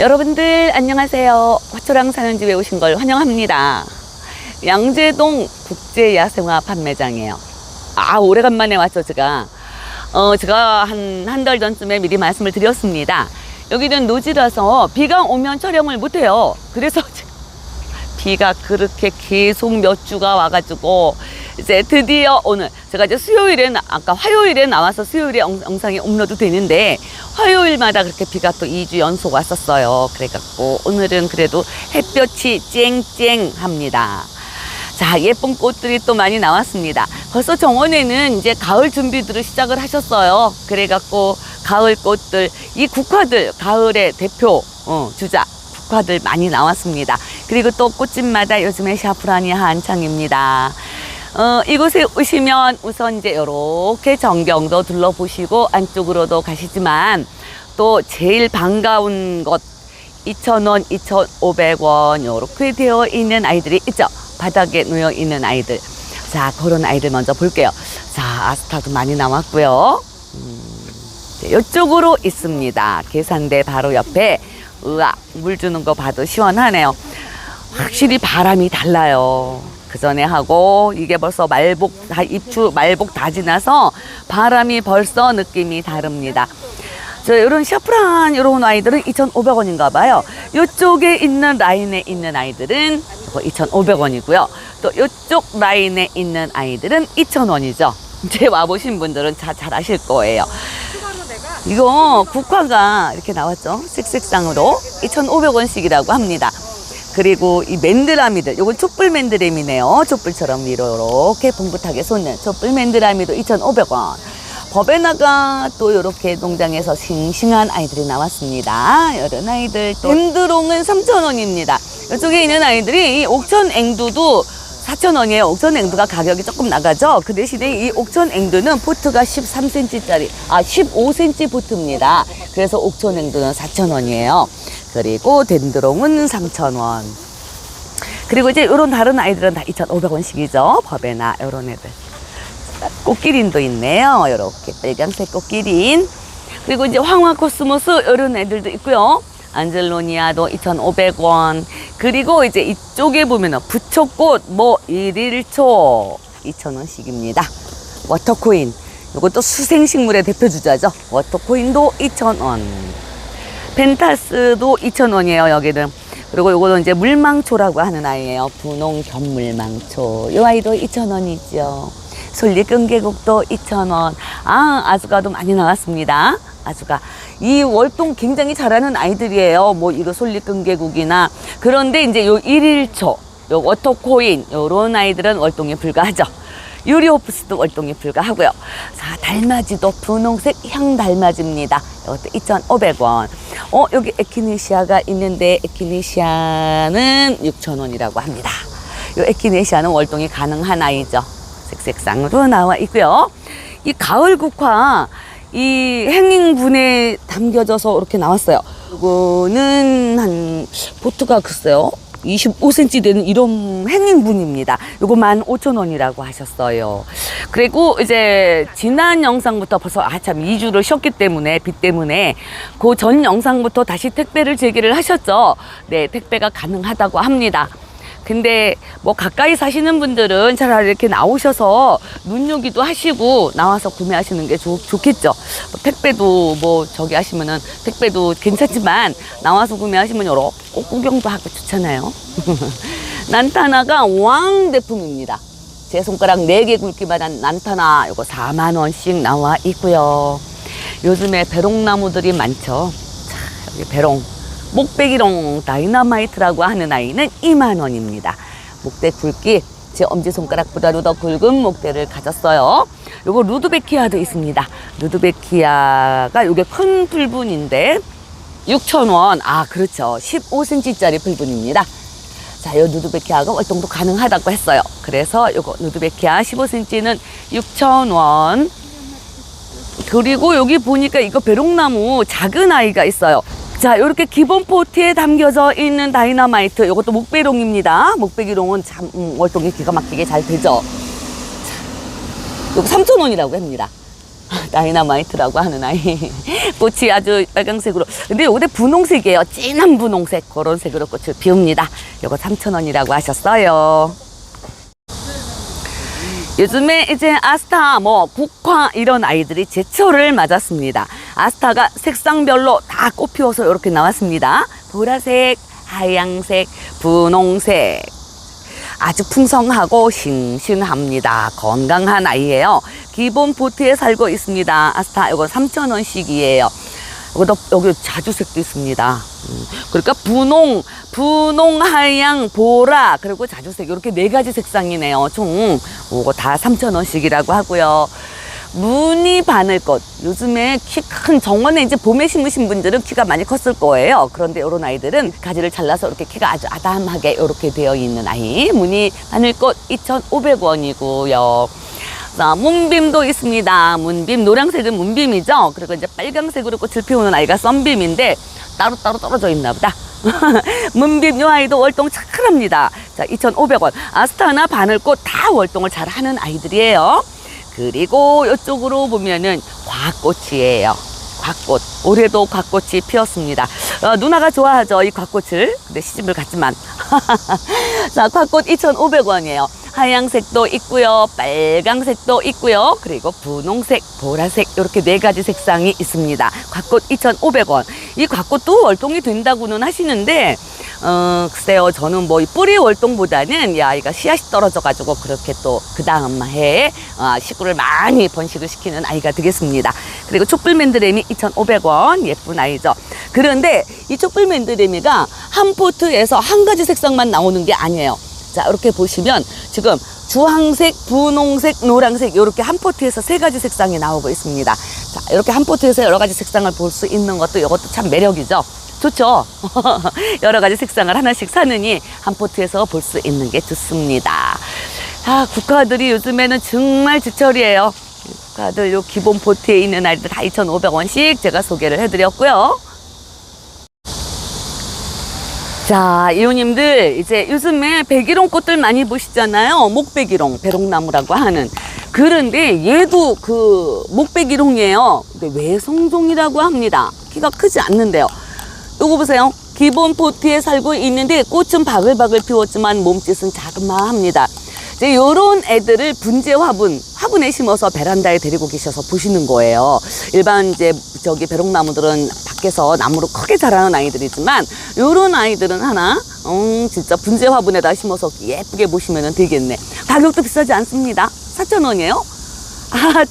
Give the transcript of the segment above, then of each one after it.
여러분들 안녕하세요. 화초랑 사는 집에 오신 걸 환영합니다. 양재동 국제야생화 판매장이에요. 오래간만에 왔죠, 제가. 제가 한 달 전쯤에 미리 말씀을 드렸습니다. 여기는 노지라서 비가 오면 촬영을 못해요. 그래서 비가 그렇게 계속 몇 주가 와가지고 이제 드디어 오늘 제가 이제 수요일에 아까 화요일에 나와서 수요일에 영상이 업로드 되는데 화요일마다 그렇게 비가 또 2주 연속 왔었어요. 그래갖고 오늘은 그래도 햇볕이 쨍쨍합니다. 자, 예쁜 꽃들이 또 많이 나왔습니다. 벌써 정원에는 이제 가을 준비들을 시작을 하셨어요. 그래갖고 가을 꽃들, 이 국화들, 가을의 대표 주자 국화들 많이 나왔습니다. 그리고 또 꽃집마다 요즘에 샤프란이 한창입니다. 이곳에 오시면 우선 이제 이렇게 전경도 둘러보시고 안쪽으로도 가시지만 또 제일 반가운 것 2,000원, 2,500원 이렇게 되어 있는 아이들이 있죠. 바닥에 놓여 있는 아이들. 자, 그런 아이들 먼저 볼게요. 자, 아스타도 많이 나왔고요. 이쪽으로 있습니다. 계산대 바로 옆에. 으악, 물 주는 거 봐도 시원하네요. 확실히 바람이 달라요. 그 전에 하고 이게 벌써 입추 말복 다 지나서 바람이 벌써 느낌이 다릅니다. 이런 샤프란 이런 아이들은 2,500원인가 봐요. 이쪽에 있는 라인에 있는 아이들은 2,500원이고요. 또 이쪽 라인에 있는 아이들은 2,000원이죠. 이제 와보신 분들은 잘 아실 거예요. 이거 국화가 이렇게 나왔죠. 색색상으로 2,500원씩이라고 합니다. 그리고 이 맨드라미들, 요건 촛불 맨드라미네요. 촛불처럼 위로 이렇게 봉긋하게 솟는 촛불 맨드라미도 2,500원. 버베나가 또 이렇게 농장에서 싱싱한 아이들이 나왔습니다. 이런 아이들. 덴드롱은 3,000원입니다. 이쪽에 있는 아이들이 이 옥천앵두도 4,000원이에요. 옥천앵두가 가격이 조금 나가죠. 그 대신에 이 옥천앵두는 포트가 13cm짜리, 15cm 포트입니다. 그래서 옥천앵두는 4,000원이에요. 그리고 덴드롱은 3,000원. 그리고 이제 이런 다른 아이들은 다 2,500원씩이죠. 버베나 이런 애들. 꽃기린도 있네요. 이렇게 빨간색 꽃기린. 그리고 이제 황화 코스모스 이런 애들도 있고요. 안젤로니아도 2,500원. 그리고 이제 이쪽에 보면은 부초꽃 일일초 2,000원씩입니다. 워터코인. 이것도 수생식물의 대표 주자죠. 워터코인도 2,000원. 펜타스도 2,000원이에요, 여기는. 그리고 요거는 이제 물망초라고 하는 아이예요. 분홍 견물망초. 이 아이도 2,000원이죠. 솔리끈계국도 2,000원. 아주가도 많이 나왔습니다. 아주가. 이 월동 굉장히 잘하는 아이들이에요. 이거 솔리끈계국이나. 그런데 이제 요 일일초, 요 워터코인, 요런 아이들은 월동이 불가하죠. 유리오프스도 월동이 불가하고요. 자, 달맞이도 분홍색 향달맞이입니다. 이것도 2,500원. 여기 에키네시아가 있는데 에키네시아는 6,000원이라고 합니다. 요 에키네시아는 월동이 가능한 아이죠. 색색상으로 나와 있고요. 이 가을 국화 이 행잉분에 담겨져서 이렇게 나왔어요. 이거는 한 포트가 글쎄요 25cm 되는 이런 행잉분입니다. 이거 15,000원이라고 하셨어요. 그리고 이제 지난 영상부터 벌써 참 2주를 쉬었기 때문에 비 때문에 그 전 영상부터 다시 택배를 제기를 하셨죠. 네, 택배가 가능하다고 합니다. 근데 가까이 사시는 분들은 차라리 이렇게 나오셔서 눈요기도 하시고 나와서 구매하시는 게 좋겠죠. 택배도 저기 하시면은 택배도 괜찮지만 나와서 구매하시면 여러 꽃 구경도 하고 좋잖아요. 난타나가 왕대품입니다. 제 손가락 4개 굵기만 한 난타나 이거 40,000원씩 나와 있고요. 요즘에 배롱나무들이 많죠. 자, 여기 배롱. 목배기롱 다이너마이트라고 하는 아이는 20,000원입니다. 목대 굵기, 제 엄지손가락보다도 더 굵은 목대를 가졌어요. 요거 루드베키아도 있습니다. 루드베키아가 요게 큰 풀분인데 6,000원. 그렇죠. 15cm짜리 풀분입니다. 자, 요 루드베키아가 월동도 가능하다고 했어요. 그래서 요거 루드베키아 15cm는 6,000원. 그리고 여기 보니까 이거 배롱나무 작은 아이가 있어요. 자, 이렇게 기본 포트에 담겨져 있는 다이너마이트. 이것도 목배롱입니다. 목배기롱은 참 월동이 기가 막히게 잘 되죠. 자, 이거 3,000원이라고 합니다. 다이너마이트라고 하는 아이. 꽃이 아주 빨강색으로. 근데 요게 분홍색이에요. 진한 분홍색. 그런 색으로 꽃을 피웁니다. 요거 3,000원이라고 하셨어요. 요즘에 이제 아스타, 국화 이런 아이들이 제철을 맞았습니다. 아스타가 색상별로 다 꽃 피워서 이렇게 나왔습니다. 보라색, 하양색, 분홍색. 아주 풍성하고 싱싱합니다. 건강한 아이예요. 기본 보트에 살고 있습니다. 아스타 이거 3,000원씩이에요. 이것도 여기 자주색도 있습니다. 그러니까 분홍, 하양, 보라 그리고 자주색 이렇게 4가지 색상이네요. 총 이거 다 3,000원씩이라고 하고요. 무늬 바늘꽃. 요즘에 키 큰 정원에 이제 봄에 심으신 분들은 키가 많이 컸을 거예요. 그런데 이런 아이들은 가지를 잘라서 이렇게 키가 아주 아담하게 이렇게 되어 있는 아이. 무늬 바늘꽃 2,500원이고요. 자, 문빔도 있습니다. 문빔, 노란색은 문빔이죠. 그리고 이제 빨강색으로 꽃을 피우는 아이가 썬빔인데 따로따로 떨어져 있나 보다. 문빔 요 아이도 월동 착합니다. 자, 2,500원. 아스타나 바늘꽃 다 월동을 잘 하는 아이들이에요. 그리고 이쪽으로 보면은 곽꽃이에요. 곽꽃. 올해도 곽꽃이 피었습니다. 누나가 좋아하죠, 이 곽꽃을. 근데 시집을 갔지만. 자, 곽꽃 2,500원이에요. 하양색도 있고요, 빨강색도 있고요, 그리고 분홍색, 보라색 이렇게 4가지 색상이 있습니다. 곽꽃 2,500원. 이 곽꽃도 월동이 된다고는 하시는데 글쎄요, 저는 이 뿌리 월동보다는 이 아이가 씨앗이 떨어져가지고 그렇게 또 그 다음 해에 식구를 많이 번식을 시키는 아이가 되겠습니다. 그리고 촛불맨드레미 2,500원. 예쁜 아이죠. 그런데 이 촛불맨드레미가 한 포트에서 한 가지 색상만 나오는 게 아니에요. 자, 이렇게 보시면 지금 주황색, 분홍색, 노란색 이렇게 한 포트에서 3가지 색상이 나오고 있습니다. 자, 이렇게 한 포트에서 여러 가지 색상을 볼 수 있는 것도 이것도 참 매력이죠. 좋죠. 여러 가지 색상을 하나씩 사느니 한 포트에서 볼 수 있는 게 좋습니다. 국화들이 요즘에는 정말 제철이에요. 국화들 요 기본 포트에 있는 아이들 다 2,500원씩 제가 소개를 해드렸고요. 자, 이호님들 이제 요즘에 백일홍 꽃들 많이 보시잖아요. 목백일홍, 배롱나무라고 하는. 그런데 얘도 그 목백일홍이에요. 근데 외성종이라고 합니다. 키가 크지 않는데요. 요거 보세요. 기본 포트에 살고 있는데 꽃은 바글바글 피웠지만 몸짓은 자그마합니다. 이제 요런 애들을 분재 화분에 심어서 베란다에 데리고 계셔서 보시는 거예요. 일반 이제 배롱나무들은 밖에서 나무로 크게 자라는 아이들이지만 요런 아이들은 하나 진짜 분재 화분에다 심어서 예쁘게 보시면 되겠네. 가격도 비싸지 않습니다. 4,000원이에요.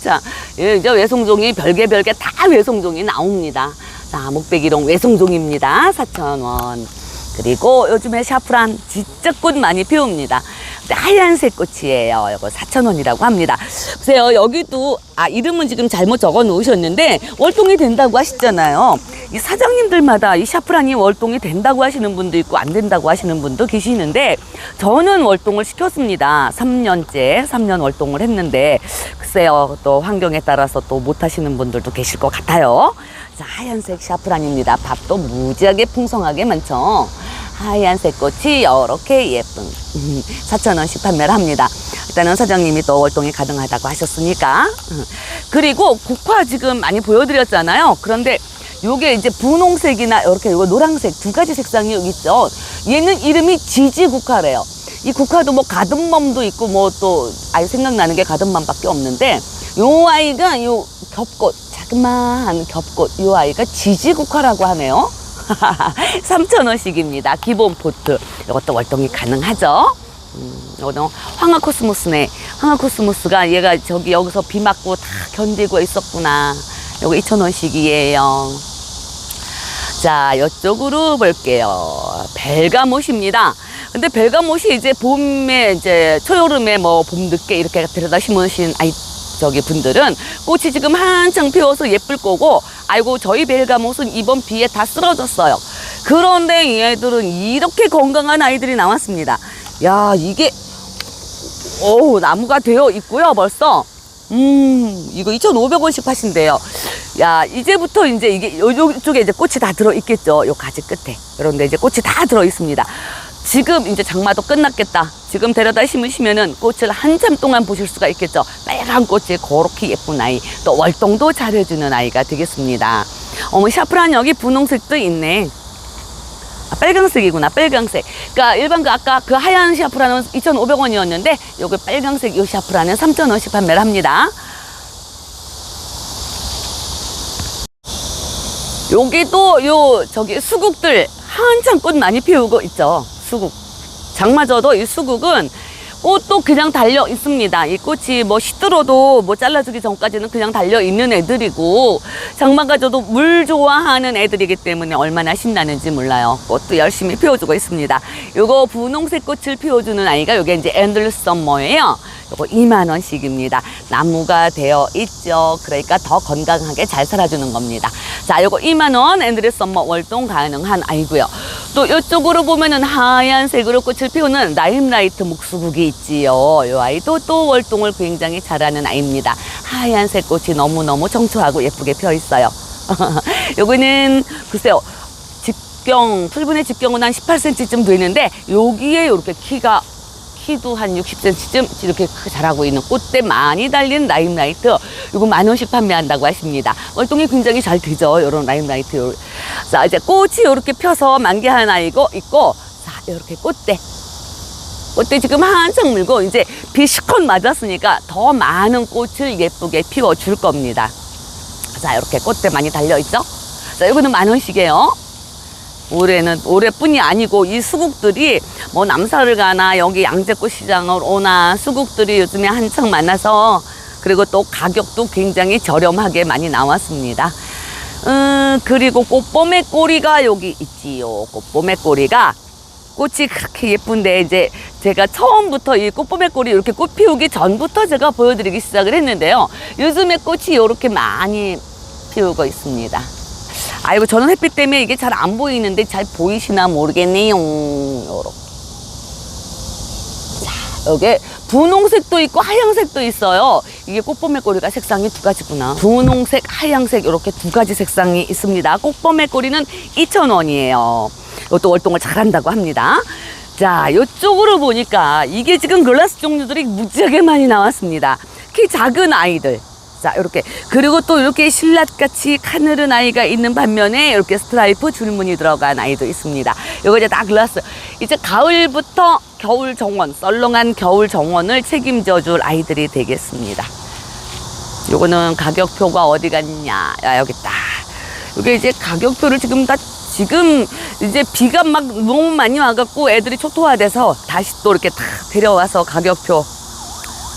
자, 이제 외성종이 별개 다 외성종이 나옵니다. 자, 목백일홍 외성종입니다. 4,000원. 그리고 요즘에 샤프란 진짜 꽃 많이 피웁니다. 하얀색 꽃이에요. 이거 4,000원이라고 합니다. 보세요. 여기도 이름은 지금 잘못 적어 놓으셨는데 월동이 된다고 하시잖아요. 이 사장님들마다 이 샤프란이 월동이 된다고 하시는 분도 있고 안 된다고 하시는 분도 계시는데 저는 월동을 시켰습니다. 3년 월동을 했는데 글쎄요. 또 환경에 따라서 또 못 하시는 분들도 계실 것 같아요. 자, 하얀색 샤프란입니다. 밥도 무지하게 풍성하게 많죠. 하얀색 꽃이 이렇게 예쁜 4,000원씩 판매를 합니다. 일단은 사장님이 또 월동이 가능하다고 하셨으니까. 그리고 국화 지금 많이 보여드렸잖아요. 그런데 요게 이제 분홍색이나 이렇게 요거 노란색 2가지 색상이 여기 있죠. 얘는 이름이 지지국화래요. 이 국화도 가든맘도 있고 또 아예 생각나는 게 가든맘밖에 없는데 요 아이가 요 겹꽃 자그마한 겹꽃 요 아이가 지지국화라고 하네요. 3,000원씩입니다. 기본 포트. 이것도 월동이 가능하죠. 이거는 황화코스모스네. 황화코스모스가 얘가 여기서 비 맞고 다 견디고 있었구나. 요거 2,000원씩이에요. 자, 이쪽으로 볼게요. 벨가못입니다. 근데 벨가못이 이제 봄에 초여름에 봄 늦게 이렇게 데려다 심으신 분들은 꽃이 지금 한창 피워서 예쁠 거고, 아이고 저희 벨가못은 이번 비에 다 쓰러졌어요. 그런데 얘들은 이렇게 건강한 아이들이 나왔습니다. 야, 이게 나무가 되어 있고요. 벌써 이거 2,500원씩 파신대요. 야, 이제부터 이게 요쪽에 꽃이 다 들어 있겠죠. 요 가지 끝에. 그런데 이제 꽃이 다 들어 있습니다. 지금 이제 장마도 끝났겠다. 지금 데려다 심으시면은 꽃을 한참 동안 보실 수가 있겠죠. 빨간 꽃이 그렇게 예쁜 아이, 또 월동도 잘해주는 아이가 되겠습니다. 어머, 샤프란 여기 분홍색도 있네. 아, 빨강색이구나, 빨강색. 그러니까 일반 그 아까 그 하얀 샤프란은 2,500원이었는데 여기 빨강색 이 샤프란은 3,000원씩 판매를 합니다. 여기도 요 저기 수국들 한참 꽃 많이 피우고 있죠. 수국. 장마저도 이 수국은 꽃도 그냥 달려 있습니다. 이 꽃이 뭐 시들어도 뭐 잘라주기 전까지는 그냥 달려 있는 애들이고, 장마가 져도 물 좋아하는 애들이기 때문에 얼마나 신나는지 몰라요. 꽃도 열심히 피워주고 있습니다. 요거 분홍색 꽃을 피워주는 아이가 요게 이제 엔들러스 썸머예요. 요거 2만원씩입니다. 나무가 되어 있죠. 그러니까 더 건강하게 잘 살아주는 겁니다. 자, 요거 2만원 엔들러스 썸머 월동 가능한 아이고요. 또 이쪽으로 보면은 하얀색으로 꽃을 피우는 라임라이트 목수국이 있지요. 요 아이도 또 월동을 굉장히 잘하는 아이입니다. 하얀색 꽃이 너무너무 청초하고 예쁘게 펴 있어요. 요거는 글쎄요, 풀분의 집경은 한 18cm쯤 되는데 여기에 이렇게 키도 한 60cm쯤 이렇게 크게 자라고 있는 꽃대 많이 달린 라임라이트, 이거 10,000원씩 판매한다고 하십니다. 월동이 굉장히 잘 되죠, 요런 라임라이트. 자, 이제 꽃이 이렇게 펴서 만개한 아이고 있고, 자, 이렇게 꽃대 지금 한창 물고 이제 비 시컷 맞았으니까 더 많은 꽃을 예쁘게 피워줄 겁니다. 자, 이렇게 꽃대 많이 달려있죠. 자, 이거는 10,000원씩이에요. 올해뿐이 아니고 이 수국들이 뭐 남사를 가나 여기 양재꽃 시장을 오나 수국들이 요즘에 한창 많아서, 그리고 또 가격도 굉장히 저렴하게 많이 나왔습니다. 그리고 꽃봄의 꼬리가 여기 있지요. 꽃봄의 꼬리가 꽃이 그렇게 예쁜데, 이제 제가 처음부터 이 꽃봄의 꼬리 이렇게 꽃 피우기 전부터 제가 보여드리기 시작을 했는데요. 요즘에 꽃이 이렇게 많이 피우고 있습니다. 아이고, 저는 햇빛 때문에 이게 잘 안 보이는데 잘 보이시나 모르겠네요. 요렇게. 자, 여기 분홍색도 있고 하얀색도 있어요. 이게 꽃봄의 꼬리가 색상이 두 가지구나. 분홍색, 하얀색 이렇게 두 가지 색상이 있습니다. 꽃봄의 꼬리는 2,000원이에요. 이것도 월동을 잘한다고 합니다. 자, 이쪽으로 보니까 이게 지금 글라스 종류들이 무지하게 많이 나왔습니다. 키 작은 아이들. 자, 이렇게. 그리고 또 이렇게 신랏같이 가늘은 아이가 있는 반면에 이렇게 스트라이프 줄무늬 들어간 아이도 있습니다. 요거 이제 다 글라스. 이제 가을부터 겨울 정원, 썰렁한 겨울 정원을 책임져 줄 아이들이 되겠습니다. 요거는 가격표가 어디 갔냐. 야, 여기 있다. 요게 이제 가격표를 지금 이제 비가 막 너무 많이 와갖고 애들이 초토화돼서 다시 또 이렇게 다 데려와서 가격표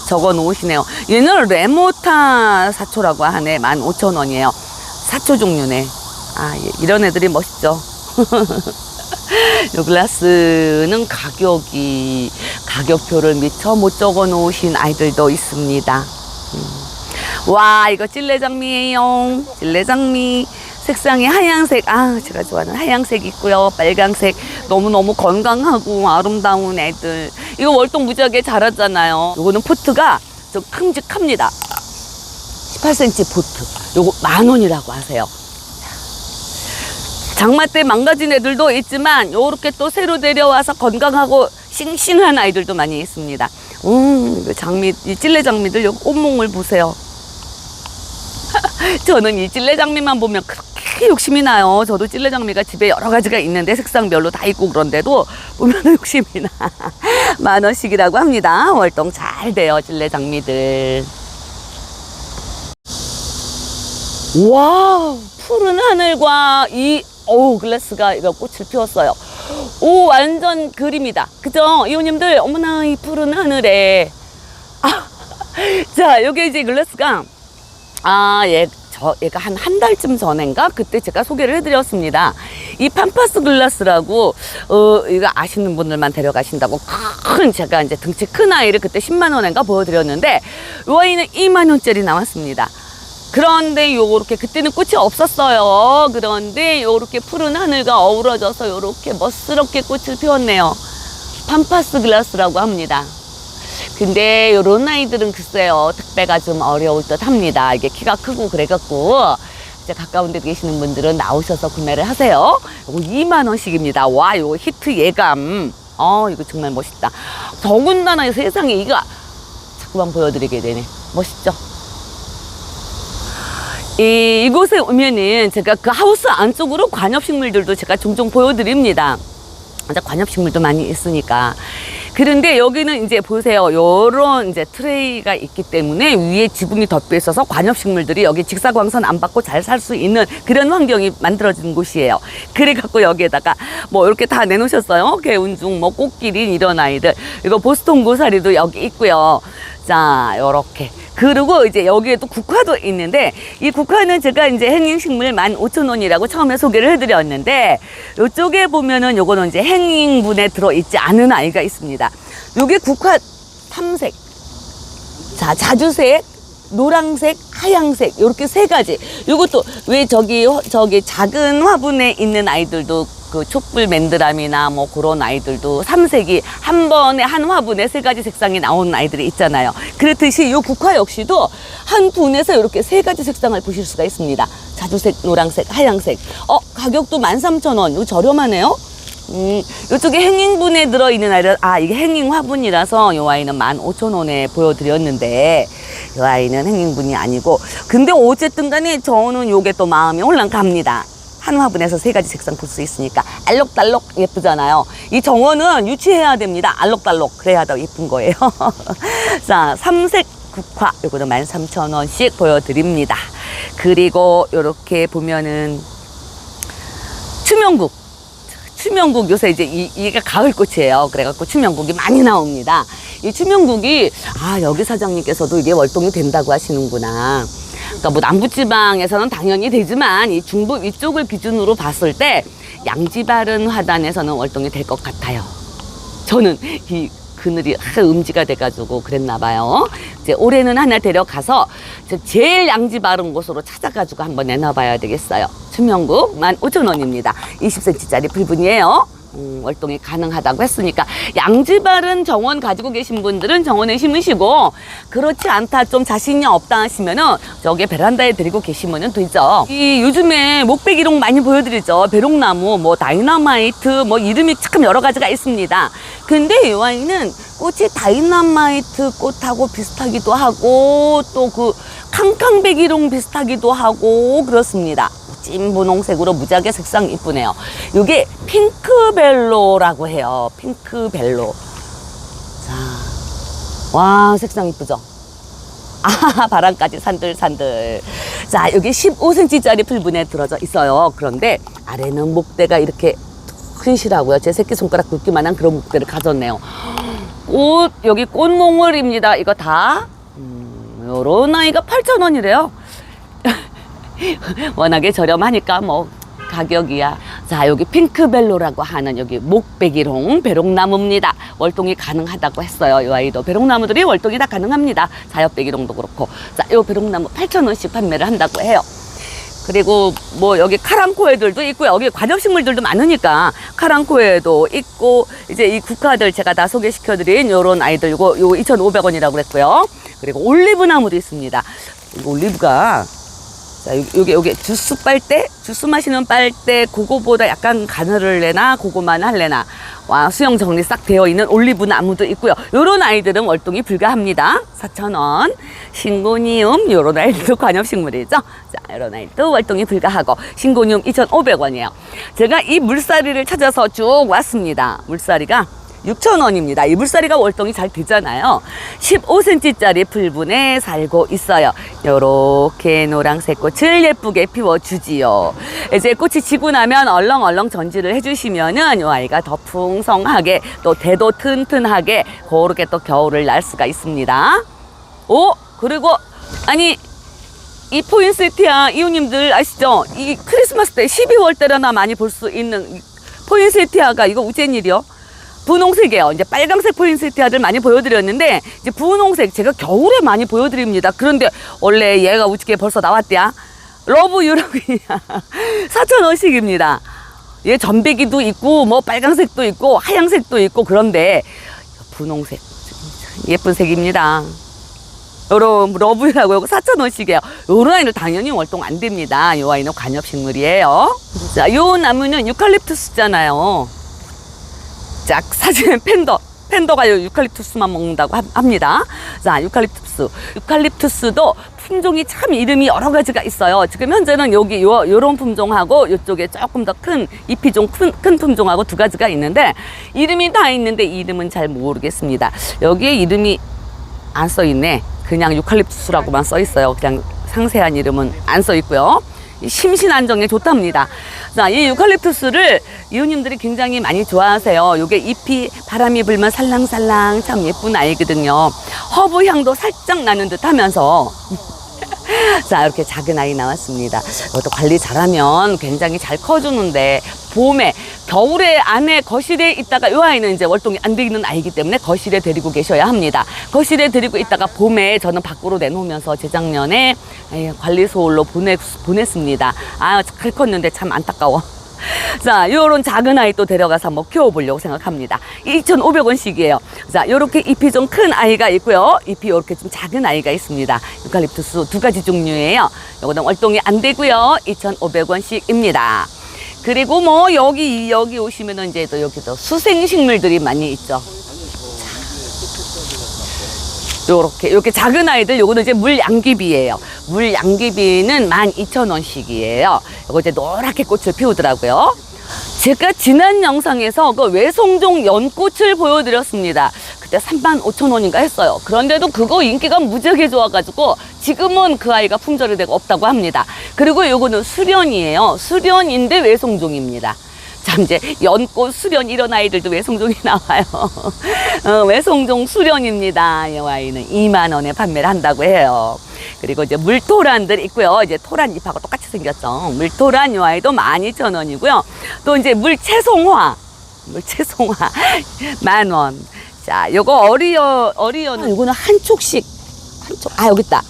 적어 놓으시네요. 얘는 레모타 사초라고 하네. 15,000원이에요. 사초 종류네. 아, 예, 이런 애들이 멋있죠. 요 글라스는 가격표를 미처 못 적어 놓으신 아이들도 있습니다. 와, 이거 찔레장미예요. 찔레장미. 색상이 하얀색, 제가 좋아하는 하얀색 있고요. 빨강색. 너무너무 건강하고 아름다운 애들. 이거 월동 무지하게 자랐잖아요. 요거는 포트가 좀 큼직합니다. 18cm 포트. 요거 10,000원이라고 하세요. 장마 때 망가진 애들도 있지만 요렇게 또 새로 데려와서 건강하고 싱싱한 아이들도 많이 있습니다. 이 찔레장미들 요 꽃몽을 보세요. 저는 이 찔레장미만 보면 그렇게 욕심이 나요. 저도 찔레장미가 집에 여러 가지가 있는데 색상별로 다 있고 그런데도 보면 욕심이 나. 10,000원씩이라고 합니다. 월동 잘 돼요, 찔레장미들. 와, 푸른 하늘과 글라스가 이거 꽃을 피웠어요. 오, 완전 그림이다. 그죠? 이호님들, 어머나, 이 푸른 하늘에. 자, 여기 이제 글라스가 얘가 한 달쯤 전인가? 그때 제가 소개를 해드렸습니다. 이 팜파스 글라스라고, 이거 아시는 분들만 데려가신다고 제가 이제 등치 큰 아이를 그때 10만원인가 보여드렸는데, 이 아이는 2만원짜리 나왔습니다. 그런데 요렇게, 그때는 꽃이 없었어요. 그런데 요렇게 푸른 하늘과 어우러져서 요렇게 멋스럽게 꽃을 피웠네요. 팜파스 글라스라고 합니다. 근데 요런 아이들은 글쎄요, 택배가 좀 어려울 듯 합니다. 이게 키가 크고 그래갖고 이제 가까운 데 계시는 분들은 나오셔서 구매를 하세요. 요거 2만원씩입니다. 와, 요거 히트 예감. 이거 정말 멋있다. 더군다나 세상에 이거 자꾸만 보여드리게 되네. 멋있죠? 이곳에 오면은 제가 그 하우스 안쪽으로 관엽식물들도 제가 종종 보여드립니다. 관엽식물도 많이 있으니까. 그런데 여기는 이제 보세요. 요런 이제 트레이가 있기 때문에 위에 지붕이 덮여 있어서 관엽식물들이 여기 직사광선 안 받고 잘 살 수 있는 그런 환경이 만들어진 곳이에요. 그래갖고 여기에다가 뭐 이렇게 다 내놓으셨어요. 개운중, 뭐 꽃기린 이런 아이들. 이거 보스턴 고사리도 여기 있고요. 자, 요렇게. 그리고 이제 여기에도 국화도 있는데, 이 국화는 제가 이제 행잉식물 15,000원이라고 처음에 소개를 해드렸는데, 이쪽에 보면은 요거는 이제 행잉분에 들어있지 않은 아이가 있습니다. 요게 국화 3색. 자, 자주색, 노란색, 하얀색, 요렇게 세 가지. 요것도 왜 저기 작은 화분에 있는 아이들도 그 촛불 맨드람이나 뭐 그런 아이들도 3색이 한 번에 한 화분에 세 가지 색상이 나오는 아이들이 있잖아요. 그렇듯이 요 국화 역시도 한 분에서 이렇게 세 가지 색상을 보실 수가 있습니다. 자주색, 노란색, 하얀색. 가격도 13,000원. 이거 저렴하네요. 이쪽에 행잉분에 들어있는 아이들, 이게 행잉 화분이라서 이 아이는 15,000원에 보여드렸는데, 이 아이는 행잉분이 아니고, 근데 어쨌든 간에 저는 요게 또 마음이 홀랑 갑니다. 한 화분에서 세 가지 색상 볼 수 있으니까 알록달록 예쁘잖아요. 이 정원은 유치해야 됩니다. 알록달록. 그래야 더 예쁜 거예요. 자, 3색 국화. 요거는 13,000원씩 보여드립니다. 그리고 요렇게 보면은 추명국 요새 이제 이게 가을꽃이에요. 그래갖고 추명국이 많이 나옵니다. 이 추명국이 여기 사장님께서도 이게 월동이 된다고 하시는구나. 그러니까 뭐 남부지방에서는 당연히 되지만 이 중부 위쪽을 기준으로 봤을 때 양지바른 화단에서는 월동이 될 것 같아요. 저는 이 그늘이 음지가 돼가지고 그랬나 봐요. 이제 올해는 하나 데려가서 제일 양지 바른 곳으로 찾아가지고 한번 내놔봐야 되겠어요. 추명국 15,000원입니다. 20cm짜리 풀분이에요. 월동이 가능하다고 했으니까 양지 바른 정원 가지고 계신 분들은 정원에 심으시고, 그렇지 않다 좀 자신이 없다 하시면은 저기 베란다에 들이고 계시면은 되죠. 이 요즘에 목배기록 많이 보여드리죠. 배롱나무, 뭐 다이너마이트, 뭐 이름이 참 여러 가지가 있습니다. 근데 이 아이는 꽃이 다이너마이트 꽃하고 비슷하기도 하고 또 그 캉캉배기롱 비슷하기도 하고 그렇습니다. 찐 분홍색으로 무지하게 색상 이쁘네요. 이게 핑크벨로라고 해요. 핑크벨로. 자, 와, 색상 이쁘죠? 바람까지 산들산들. 자, 여기 15cm짜리 풀분에 들어져 있어요. 그런데 아래는 목대가 이렇게 큰시라고요. 제 새끼손가락 굵기만한 그런 목대를 가졌네요. 여기 꽃몽울입니다. 이거 다. 요런 아이가 8,000원이래요. 워낙에 저렴하니까 뭐 가격이야. 자, 여기 핑크벨로라고 하는 여기 목배기롱 배롱나무입니다. 월동이 가능하다고 했어요. 이 아이도 배롱나무들이 월동이 다 가능합니다. 자엽배기롱도 그렇고. 자, 요 배롱나무 8,000원씩 판매를 한다고 해요. 그리고 뭐 여기 카랑코에들도 있고요. 여기 관엽식물들도 많으니까 카랑코에도 있고, 이제 이 국화들 제가 다 소개시켜드린 요런 아이들 요거 2,500원이라고 그랬고요. 그리고 올리브 나무도 있습니다. 올리브가 자, 요게 주스 빨대? 주스 마시는 빨대, 그거보다 약간 가늘을 내나, 그거만 할래나. 와, 수영 정리 싹 되어 있는 올리브 나무도 있고요. 요런 아이들은 월동이 불가합니다. 4,000원. 신고니움, 요런 아이들도 관엽식물이죠. 자, 요런 아이들도 월동이 불가하고, 신고니움 2,500원이에요. 제가 이 물사리를 찾아서 쭉 왔습니다. 물사리가 6,000원입니다. 이 물사리가 월동이 잘 되잖아요. 15cm짜리 풀분에 살고 있어요. 요렇게 노란색 꽃을 예쁘게 피워주지요. 이제 꽃이 지고 나면 얼렁얼렁 전지를 해주시면은 이 아이가 더 풍성하게 또 대도 튼튼하게 그렇게 또 겨울을 날 수가 있습니다. 그리고 아니 이 포인세티아 이웃님들 아시죠? 이 크리스마스 때 12월 때라나 많이 볼 수 있는 포인세티아가 이거 우젠일이요? 분홍색이에요. 이제 빨강색 포인세티아들 많이 보여드렸는데, 이제 분홍색 제가 겨울에 많이 보여드립니다. 그런데 원래 얘가 우찌게 벌써 나왔대야. 러브 유럽이야. 4,000원씩입니다. 얘 전배기도 있고 뭐 빨강색도 있고 하얀색도 있고, 그런데 분홍색 예쁜 색입니다. 요런 러브라고 하고 4,000원씩이에요. 요런 아이는 당연히 월동 안 됩니다. 요 아이는 관엽식물이에요. 자, 요 나무는 유칼립투스잖아요. 자, 사진은 팬더가 유칼립투스만 먹는다고 합니다. 자, 유칼립투스도 품종이 참 이름이 여러 가지가 있어요. 지금 현재는 여기 요런 품종하고 이쪽에 조금 더 큰 잎이 좀 큰 품종하고 두 가지가 있는데 이름이 다 있는데 이름은 잘 모르겠습니다. 여기에 이름이 안 써 있네. 그냥 유칼립투스라고만 써 있어요. 그냥 상세한 이름은 안 써 있고요. 심신 안정에 좋답니다. 자, 이 유칼립투스를 이웃님들이 굉장히 많이 좋아하세요. 요게 잎이 바람이 불면 살랑살랑 참 예쁜 아이거든요. 허브 향도 살짝 나는 듯 하면서 자, 이렇게 작은 아이 나왔습니다. 이것도 관리 잘하면 굉장히 잘 커주는데 봄에 겨울에 안에 거실에 있다가 이 아이는 이제 월동이 안 돼 있는 아이기 때문에 거실에 데리고 계셔야 합니다. 거실에 데리고 있다가 봄에 저는 밖으로 내놓으면서 재작년에 관리소홀로 보냈습니다. 아, 잘 컸는데 참 안타까워. 자, 요런 작은 아이 또 데려가서 한번 키워보려고 생각합니다. 2,500원씩이에요. 자, 요렇게 잎이 좀 큰 아이가 있고요. 잎이 요렇게 좀 작은 아이가 있습니다. 유칼립투스 두 가지 종류예요. 요거는 월동이 안 되고요. 2,500원씩입니다. 그리고 뭐 여기 오시면은 이제 또 여기도 수생식물들이 많이 있죠. 요렇게 작은 아이들, 요거는 이제 물양귀비예요. 물양귀비는 12,000원씩이에요. 요거 이제 노랗게 꽃을 피우더라고요. 제가 지난 영상에서 그 외송종 연꽃을 보여드렸습니다. 그때 35,000원인가 했어요. 그런데도 그거 인기가 무지하게 좋아가지고 지금은 그 아이가 품절이 되고 없다고 합니다. 그리고 요거는 수련이에요. 수련인데 외송종입니다. 참 이제 연꽃, 수련 이런 아이들도 외송종이 나와요. 외송종 수련입니다. 이 아이는 2만 원에 판매를 한다고 해요. 그리고 이제 물토란들 있고요. 이제 토란 잎하고 똑같이 생겼죠. 물토란 이 아이도 12,000원이고요. 또 이제 물채송화 10,000원. 자, 요거 어리어는 요거는 한 촉씩 아, 여기 있다.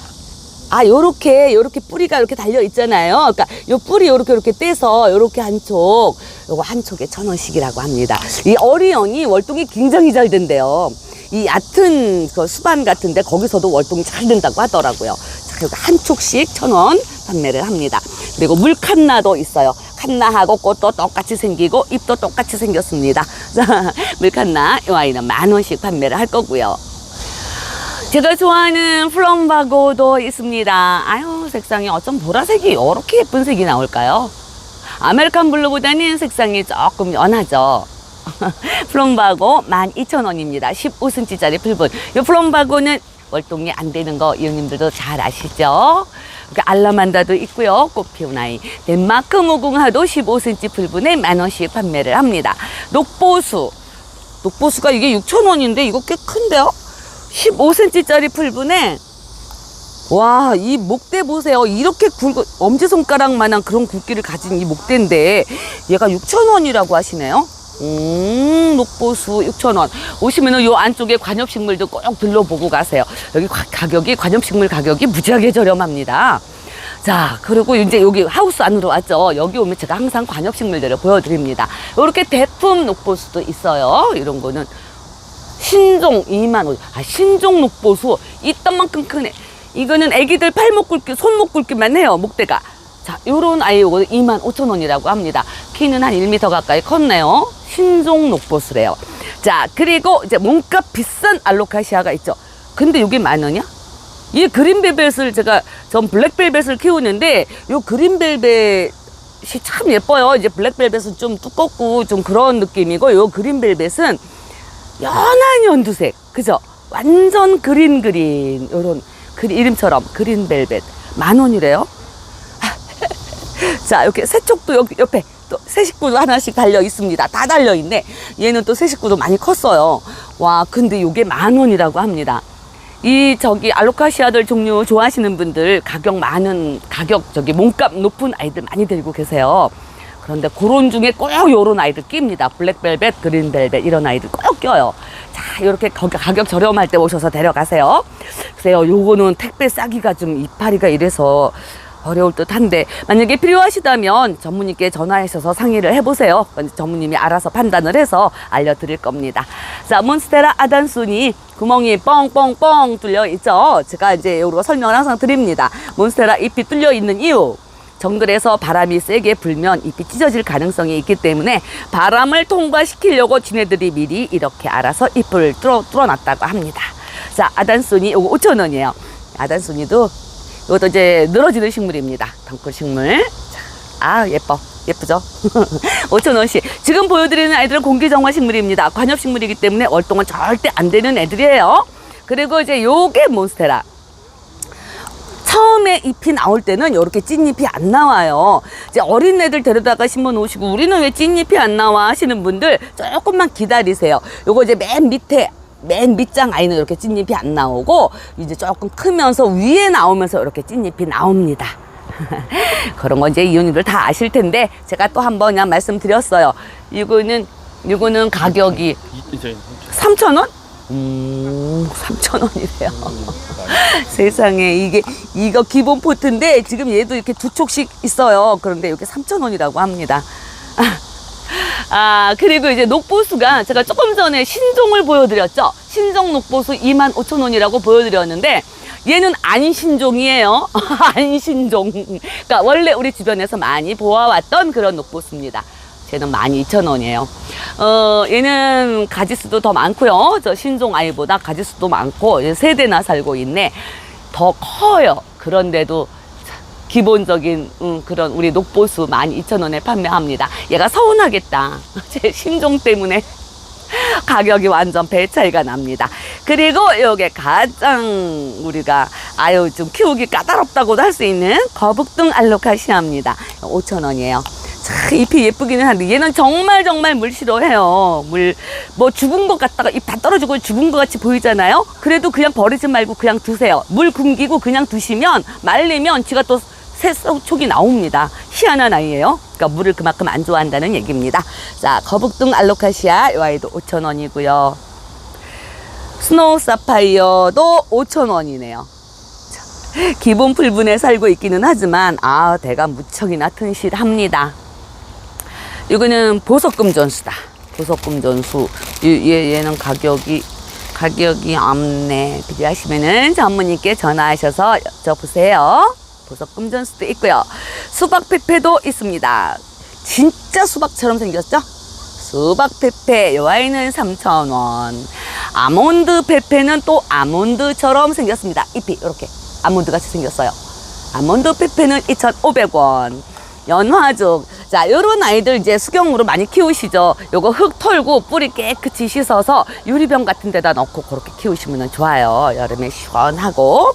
아, 요렇게 뿌리가 이렇게 달려 있잖아요. 그러니까 요 뿌리 요렇게 떼서 요렇게 요거 한 촉에 1,000원씩이라고 합니다. 이 어리언이 월동이 굉장히 잘 된대요. 이 얕은 그 수반 같은데 거기서도 월동이 잘 된다고 하더라고요. 자, 요거 한 촉씩 1,000원 판매를 합니다. 그리고 물칸나도 있어요. 칸나하고 꽃도 똑같이 생기고 잎도 똑같이 생겼습니다. 자, 물칸나 이 아이는 10,000원씩 판매를 할 거고요. 제가 좋아하는 플럼바고도 있습니다. 아유, 색상이 어쩜 보라색이 이렇게 예쁜 색이 나올까요? 아메리칸 블루보다는 색상이 조금 연하죠. 플럼바고 12,000원입니다. 15cm짜리 풀분. 이 플럼바고는 월동이 안 되는 거 이웃님들도 잘 아시죠? 알라만다도 있고요. 꽃 피운 아이. 덴마크 무궁화도 15cm 풀분에 10,000원씩 판매를 합니다. 녹보수가 이게 6,000원인데 이거 꽤 큰데요? 15cm짜리 풀분에 와, 이 목대 보세요. 이렇게 엄지손가락만한 그런 굵기를 가진 이 목대인데 얘가 6,000원이라고 하시네요. 녹보수 6,000원. 오시면은 요 안쪽에 관엽식물도 꼭 둘러보고 가세요. 여기 관엽식물 가격이 무지하게 저렴합니다. 자, 그리고 이제 여기 하우스 안으로 왔죠. 여기 오면 제가 항상 관엽식물들을 보여드립니다. 이렇게 대품 녹보수도 있어요. 이런 거는 신종 2만 원. 아, 신종 녹보수 이딴만큼 크네. 이거는 애기들 팔목 굵기, 손목 굵기만 해요, 목대가. 자, 요런 아이 요거는 25,000원이라고 합니다. 키는 한 1m 가까이 컸네요. 신종 녹보수래요. 자, 그리고 이제 몸값 비싼 알로카시아가 있죠. 근데 이게 10,000원이야? 이 그린벨벳을 전 블랙벨벳을 키우는데 요 그린벨벳이 참 예뻐요. 이제 블랙벨벳은 좀 두껍고 좀 그런 느낌이고 요 그린벨벳은 연한 연두색, 그죠? 완전 그린 요런 이름처럼 그린벨벳 10,000원이래요. 자, 이렇게 새촉도 여기 옆에 또 새식구도 하나씩 달려 있습니다. 다 달려 있네. 얘는 또 새식구도 많이 컸어요. 와, 근데 이게 10,000원이라고 합니다. 알로카시아들 종류 좋아하시는 분들 몸값 높은 아이들 많이 데리고 계세요. 그런데 그런 중에 꼭 요런 아이들 낍니다. 블랙벨벳, 그린벨벳 이런 아이들 꼭 껴요. 자, 이렇게 가격 저렴할 때 오셔서 데려가세요. 글쎄요, 요거는 택배 싸기가 좀 이파리가 이래서 어려울 듯 한데 만약에 필요하시다면 전무님께 전화하셔서 상의를 해보세요. 전무님이 알아서 판단을 해서 알려드릴 겁니다. 자, 몬스테라 아단순이 구멍이 뻥뻥뻥 뚫려 있죠. 제가 이제 이거 설명을 항상 드립니다. 몬스테라 잎이 뚫려 있는 이유. 정글에서 바람이 세게 불면 잎이 찢어질 가능성이 있기 때문에 바람을 통과시키려고 지네들이 미리 이렇게 알아서 잎을 뚫어놨다고 합니다. 자, 아단소니 요거 5,000원이에요. 아단소니도 이것도 이제 늘어지는 식물입니다. 덩굴 식물. 자, 아, 예쁘죠? 5,000원씩. 지금 보여드리는 아이들은 공기정화 식물입니다. 관엽 식물이기 때문에 월동은 절대 안 되는 애들이에요. 그리고 이제 요게 몬스테라. 처음에 잎이 나올 때는 이렇게 찐잎이 안 나와요. 이제 어린 애들 데려다가 심어 놓으시고 우리는 왜 찐잎이 안 나와 하시는 분들 조금만 기다리세요. 요거 이제 맨 밑장 아이는 이렇게 찐잎이 안 나오고 이제 조금 크면서 위에 나오면서 이렇게 찐잎이 나옵니다. 그런 건 이제 이웃님들 다 아실 텐데 제가 또 한 번 그냥 말씀드렸어요. 이거는 가격이 3,000원? 3,000원이래요. 세상에 이거 기본 포트인데 지금 얘도 이렇게 두 촉씩 있어요. 그런데 이게 3,000원이라고 합니다. 그리고 이제 녹보수가 제가 조금 전에 신종을 보여드렸죠. 신종 녹보수 25,000원이라고 보여드렸는데 얘는 안신종이에요. 안신종. 그러니까 원래 우리 주변에서 많이 보아왔던 그런 녹보수입니다. 쟤는 12,000원이에요. 얘는 가지수도 더 많고요. 저 신종 아이보다 가지수도 많고 3대나 살고 있네. 더 커요. 그런데도 기본적인 그런 우리 녹보수 12,000원에 판매합니다. 얘가 서운하겠다. 제 신종 때문에 가격이 완전 배 차이가 납니다. 그리고 요게 가장 우리가 좀 키우기 까다롭다고도 할 수 있는 거북등 알로카시아입니다. 5,000원이에요. 참 잎이 예쁘기는 한데 얘는 정말 물 싫어해요. 뭐 죽은 것 같다가 잎 다 떨어지고 죽은 것 같이 보이잖아요. 그래도 그냥 버리지 말고 그냥 두세요. 물 굶기고 그냥 두시면 말리면 지가 또 새 촉이 나옵니다. 희한한 아이예요. 그러니까 물을 그만큼 안 좋아한다는 얘기입니다. 자, 거북등 알로카시아 이 아이도 5,000원이고요. 스노우 사파이어도 5,000원이네요. 기본 풀분에 살고 있기는 하지만 대가 무척이나 튼실합니다. 이거는 보석금전수다. 보석금전수. 얘는 가격이 없네. 필요하시면은 전문님께 전화하셔서 여쭤보세요. 보석금전수도 있고요. 수박페페도 있습니다. 진짜 수박처럼 생겼죠? 수박페페 이 아이는 3,000원. 아몬드 페페는 또 아몬드처럼 생겼습니다. 잎이 이렇게 아몬드 같이 생겼어요. 아몬드 페페는 2,500원. 연화죽. 자, 요런 아이들 이제 수경으로 많이 키우시죠. 요거 흙 털고 뿌리 깨끗이 씻어서 유리병 같은 데다 넣고 그렇게 키우시면 좋아요. 여름에 시원하고.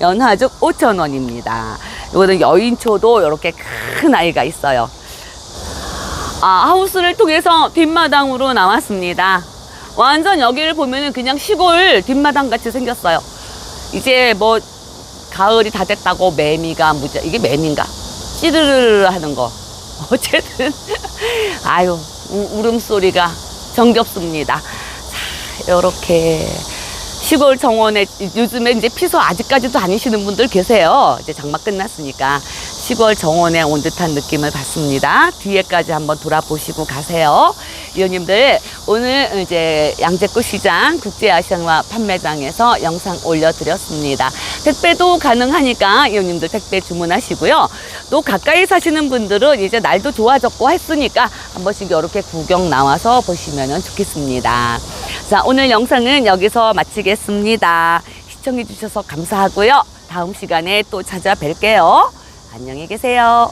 연화죽 5,000원입니다. 요거는 여인초도 이렇게 큰 아이가 있어요. 하우스를 통해서 뒷마당으로 나왔습니다. 완전 여기를 보면은 그냥 시골 뒷마당 같이 생겼어요. 이제 뭐 가을이 다 됐다고 매미가 이게 매미인가? 찌르르르 하는 거. 어쨌든 울음소리가 정겹습니다. 자, 요렇게 시골 정원에 요즘에 이제 피서 아직까지도 다니시는 분들 계세요. 이제 장마 끝났으니까 시골 정원에 온 듯한 느낌을 받습니다. 뒤에까지 한번 돌아보시고 가세요. 이웃님들, 오늘 이제 양재꽃 시장 국제야생화 판매장에서 영상 올려드렸습니다. 택배도 가능하니까 이웃님들 택배 주문하시고요. 또 가까이 사시는 분들은 이제 날도 좋아졌고 했으니까 한 번씩 이렇게 구경 나와서 보시면 좋겠습니다. 자, 오늘 영상은 여기서 마치겠습니다. 시청해 주셔서 감사하고요. 다음 시간에 또 찾아뵐게요. 안녕히 계세요.